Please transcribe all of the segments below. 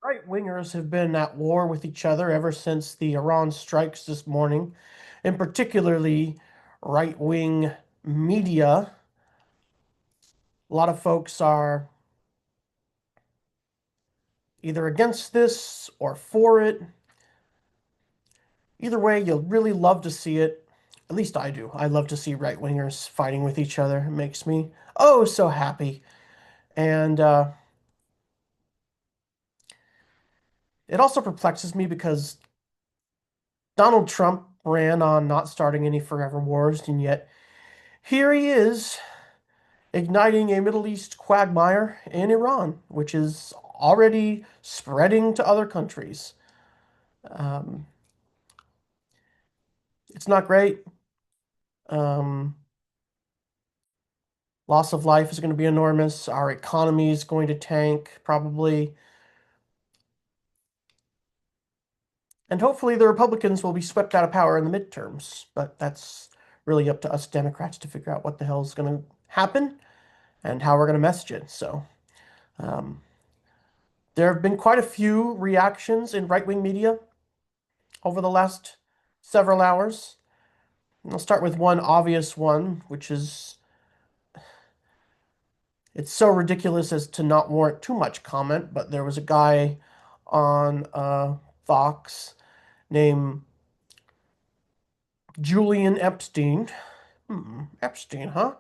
Right-wingers have been at war with each other ever since the Iran strikes this morning, and particularly right-wing media. A lot of folks are either against this or for it. Either way, you'll really love to see it. At least I do. I love to see right-wingers fighting with each other. It makes me oh so happy. And it also perplexes me because Donald Trump ran on not starting any forever wars, and yet here he is igniting a Middle East quagmire in Iran, which is already spreading to other countries. Um, it's not great. Um, Loss of life is going to be enormous. Our economy is going to tank, probably. And hopefully the Republicans will be swept out of power in the midterms. But that's really up to us Democrats to figure out what the hell is going to happen and how we're going to message it. So um, there have been quite a few reactions in right-wing media over the last several hours. I'll start with one obvious one, which is it's so ridiculous as to not warrant too much comment, but there was a guy on Fox named Julian Epstein. Epstein, huh?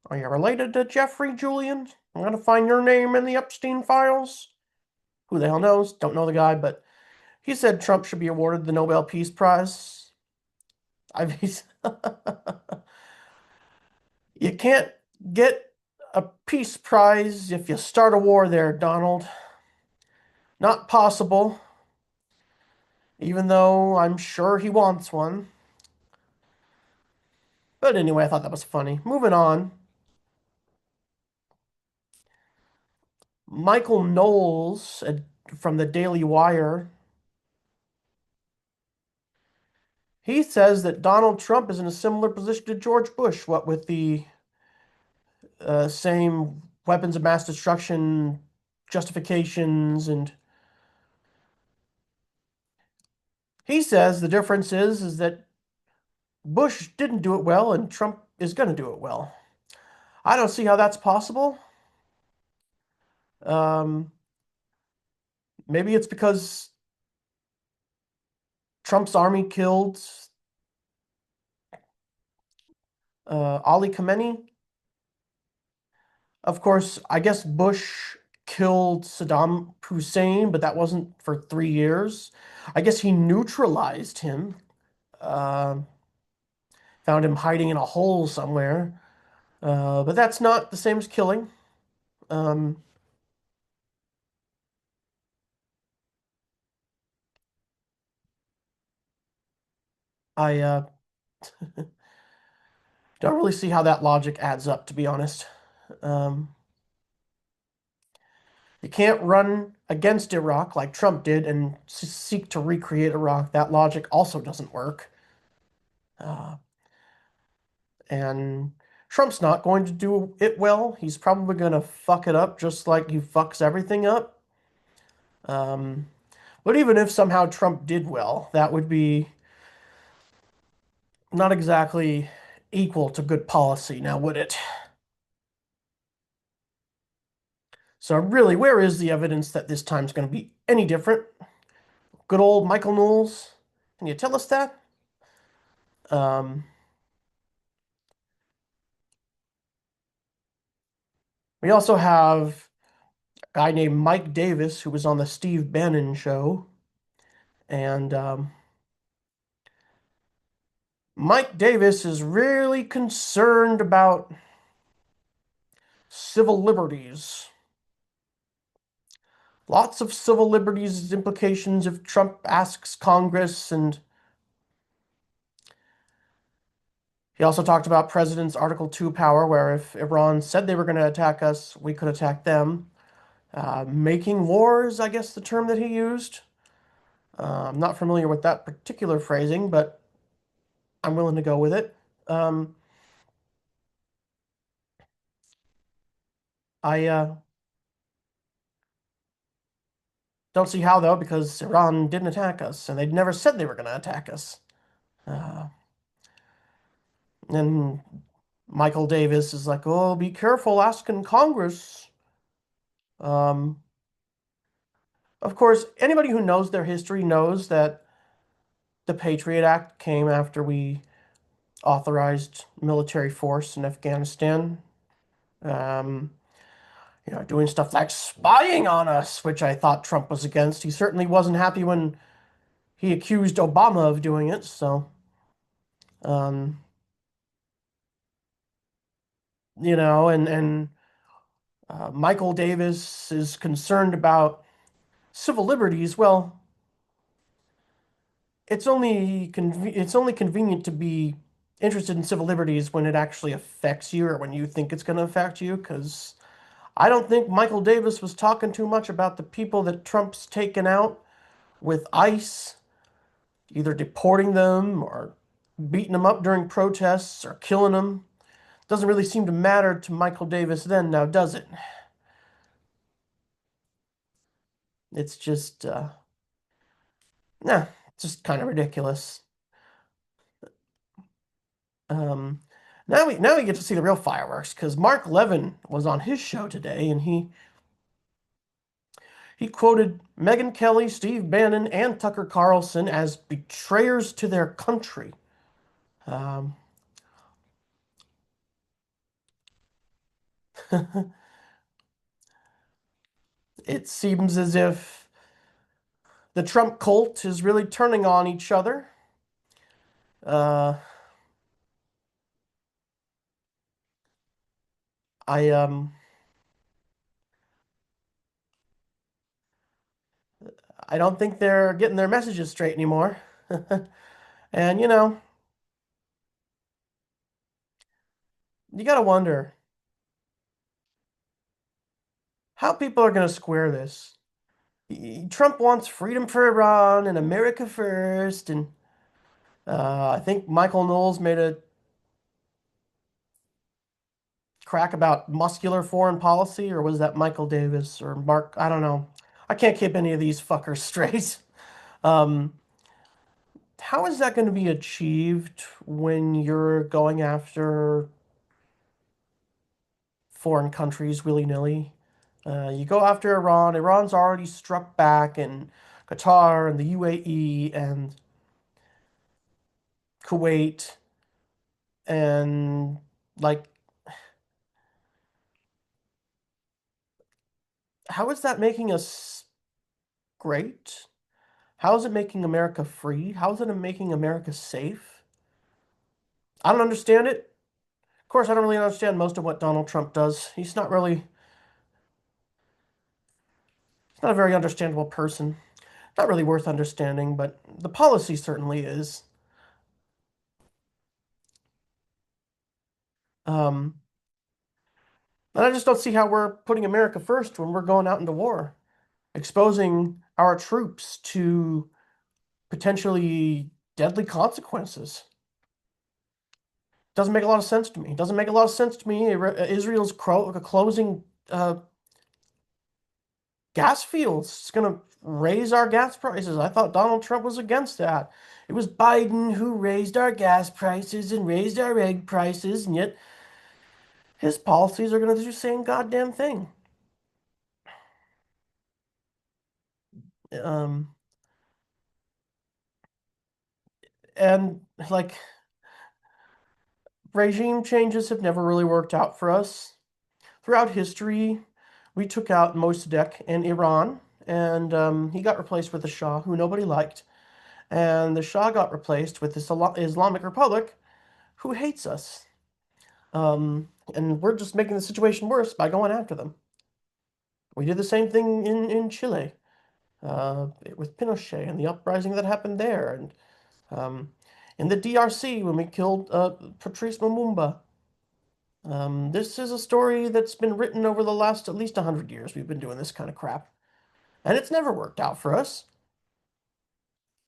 Are you related to Jeffrey Julian? I'm gonna find your name in the Epstein files. Who the hell knows? Don't know the guy, but he said Trump should be awarded the Nobel Peace Prize. I mean, you can't get a peace prize if you start a war there, Donald. Not possible, even though I'm sure he wants one. But anyway, I thought that was funny. Moving on. Michael Knowles from the Daily Wire, he says that Donald Trump is in a similar position to George Bush, what with the same weapons of mass destruction justifications. And he says the difference is that Bush didn't do it well and Trump is going to do it well. I don't see how that's possible. Um, Maybe it's because Trump's army killed Ali Khamenei. Of course, I guess Bush killed Saddam Hussein, but that wasn't for 3 years. I guess he neutralized him, uh, found him hiding in a hole somewhere. But that's not the same as killing. Um, I don't really see how that logic adds up, to be honest. Um, you can't run against Iraq like Trump did and seek to recreate Iraq. That logic also doesn't work. Uh, and Trump's not going to do it well. He's probably going to fuck it up just like he fucks everything up. Um, but even if somehow Trump did well, that would be not exactly equal to good policy, now would it? So really, where is the evidence that this time's going to be any different? Good old Michael Knowles, can you tell us that? Um, we also have a guy named Mike Davis who was on the Steve Bannon show, and Mike Davis is really concerned about civil liberties. Lots of civil liberties implications if Trump asks Congress, and he also talked about President's Article 2 power, where if Iran said they were going to attack us, we could attack them. Making wars, I guess the term that he used. I'm not familiar with that particular phrasing, but I'm willing to go with it. Um, I Don't see how though, because Iran didn't attack us, and they'd never said they were going to attack us. Uh, and Michael Davis is like, "Oh, be careful asking Congress." Um, of course, anybody who knows their history knows that the Patriot Act came after we authorized military force in Afghanistan. Um, doing stuff like spying on us, which I thought Trump was against. He certainly wasn't happy when he accused Obama of doing it. So, um, and Michael Davis is concerned about civil liberties. Well, it's only convenient to be interested in civil liberties when it actually affects you or when you think it's going to affect you. Because I don't think Michael Davis was talking too much about the people that Trump's taken out with ICE, either deporting them or beating them up during protests or killing them. Doesn't really seem to matter to Michael Davis then, now does it? It's just, nah, just kind of ridiculous. Um, now we get to see the real fireworks because Mark Levin was on his show today and he quoted Megyn Kelly, Steve Bannon, and Tucker Carlson as betrayers to their country. Um, it seems as if the Trump cult is really turning on each other. Uh, I um I don't think they're getting their messages straight anymore. And you gotta wonder how people are gonna square this. Trump wants freedom for Iran and America first, and I think Michael Knowles made a crack about muscular foreign policy, or was that Michael Davis or Mark? I don't know. I can't keep any of these fuckers straight. Um, how is that going to be achieved when you're going after foreign countries willy-nilly? You go after Iran. Iran's already struck back in Qatar and the UAE and Kuwait and like how is that making us great? How is it making America free? How is it making America safe? I don't understand it. Of course, I don't really understand most of what Donald Trump does. He's not a very understandable person. Not really worth understanding, but the policy certainly is. Um, and I just don't see how we're putting America first when we're going out into war, exposing our troops to potentially deadly consequences. Doesn't make a lot of sense to me. Doesn't make a lot of sense to me. Israel's closing gas fields. It's going to raise our gas prices. I thought Donald Trump was against that. It was Biden who raised our gas prices and raised our egg prices, and yet his policies are going to do the same goddamn thing. Um, and like regime changes have never really worked out for us. Throughout history, we took out Mossadegh in Iran, and he got replaced with a Shah who nobody liked. And the Shah got replaced with this Islamic Republic who hates us. And we're just making the situation worse by going after them. We did the same thing in Chile with Pinochet and the uprising that happened there, and um, in the DRC when we killed Patrice Lumumba. This is a story that's been written over the last at least 100 years. We've been doing this kind of crap, and it's never worked out for us.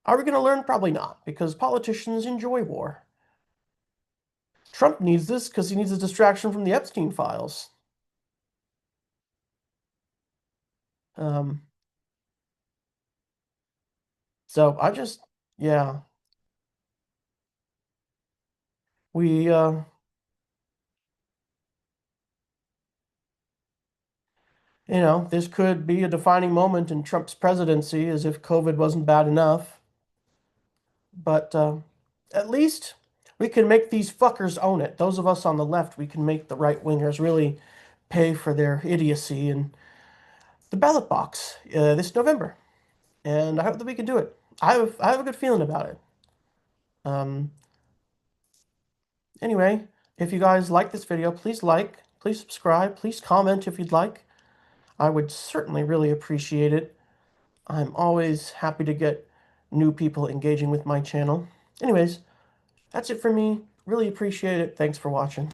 Are we going to learn? Probably not, because politicians enjoy war. Trump needs this because he needs a distraction from the Epstein files. Um, So yeah, we, this could be a defining moment in Trump's presidency, as if COVID wasn't bad enough. But at least we can make these fuckers own it. Those of us on the left, we can make the right wingers really pay for their idiocy in the ballot box this November. And I hope that we can do it. I have a good feeling about it. Um, anyway, if you guys like this video, please like, please subscribe, please comment if you'd like. I would certainly really appreciate it. I'm always happy to get new people engaging with my channel. Anyways, that's it for me. Really appreciate it. Thanks for watching.